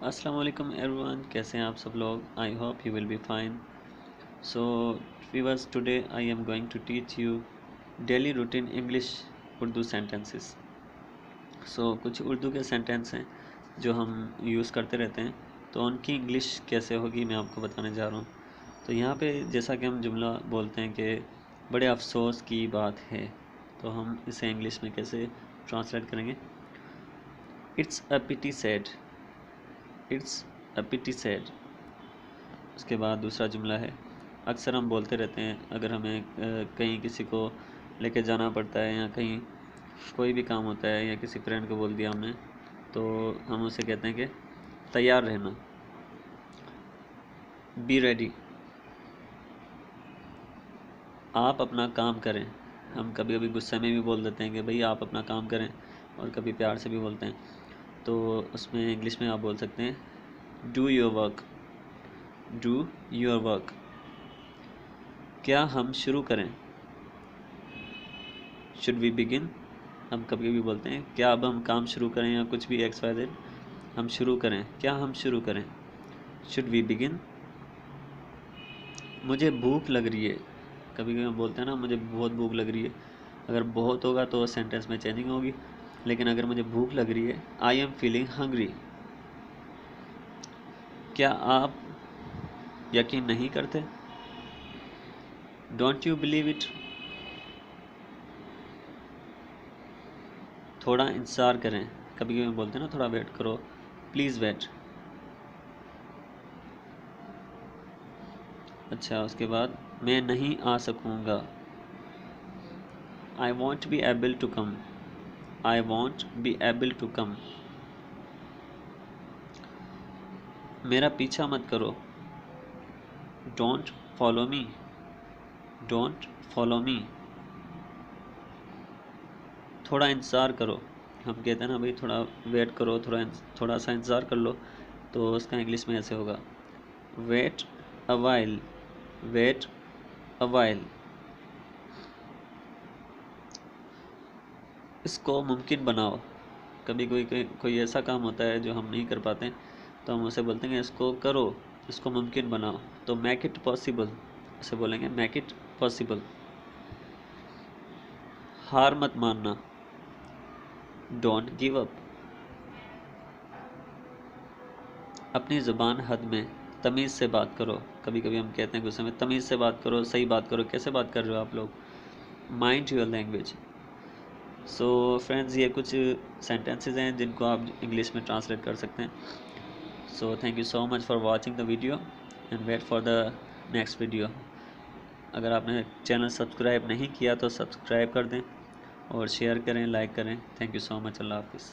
अस्सलाम वालेकुम एवरीवन, कैसे हैं आप सब लोग। I hope you will be fine. So viewers, today I am going to teach you daily routine English Urdu sentences. So कुछ उर्दू के सेंटेंस हैं जो हम यूज़ करते रहते हैं, तो उनकी इंग्लिश कैसे होगी मैं आपको बताने जा रहा हूँ। तो यहाँ पे जैसा कि हम जुमला बोलते हैं कि बड़े अफसोस की बात है, तो हम इसे इंग्लिश में कैसे ट्रांसलेट करेंगे। It's a pity sad, it's a pity sad. उसके बाद दूसरा जुमला है, अक्सर हम बोलते रहते हैं अगर हमें कहीं किसी को लेके जाना पड़ता है या कहीं कोई भी काम होता है या किसी फ्रेंड को बोल दिया हमने, तो हम उसे कहते हैं कि तैयार रहना, बी रेडी। आप अपना काम करें, हम कभी कभी गुस्से में भी बोल देते हैं कि भाई आप अपना काम करें, और कभी प्यार से भी बोलते हैं, तो उसमें इंग्लिश में आप बोल सकते हैं do your work, do your work. क्या हम शुरू करें, शुड वी बिगिन। हम कभी कभी बोलते हैं क्या अब हम काम शुरू करें या कुछ भी एक्स वाई जेड, हम शुरू करें, क्या हम शुरू करें, शुड वी बिगिन। मुझे भूख लग रही है, कभी कभी हम बोलते हैं ना मुझे बहुत भूख लग रही है। अगर बहुत होगा तो सेंटेंस में चेंजिंग होगी, लेकिन अगर मुझे भूख लग रही है, आई एम फीलिंग हंग्री। क्या आप यकीन नहीं करते, डोंट यू बिलीव इट। थोड़ा इंतज़ार करें, कभी कभी बोलते हैं ना थोड़ा वेट करो, प्लीज़ वेट। अच्छा, उसके बाद मैं नहीं आ सकूँगा, I won't be able to come, I won't be able to come. मेरा पीछा मत करो, don't follow me, don't follow me. थोड़ा इंतज़ार करो, हम कहते हैं ना भाई थोड़ा वेट करो, थोड़ा सा इंतज़ार कर लो, तो उसका इंग्लिश में ऐसे होगा wait a while, wait a while. इसको मुमकिन बनाओ, कभी कोई ऐसा काम होता है जो हम नहीं कर पाते, तो हम उसे बोलते हैं इसको करो, इसको मुमकिन बनाओ, तो मेक इट पॉसिबल, उसे बोलेंगे मेक इट पॉसिबल। हार मत मानना, डोंट गिव अप। अपनी ज़ुबान हद में, तमीज़ से बात करो, कभी कभी हम कहते हैं गुस्से में तमीज़ से बात करो, सही बात करो, कैसे बात कर रहे हो आप लोग, mind your language. So friends, ये कुछ सेंटेंसेस हैं जिनको आप इंग्लिश में ट्रांसलेट कर सकते हैं। So thank you so much for watching the video and wait for the next video. अगर आपने चैनल सब्सक्राइब नहीं किया तो सब्सक्राइब कर दें और शेयर करें, लाइक करें। Thank you so much. अल्लाह हाफिज़।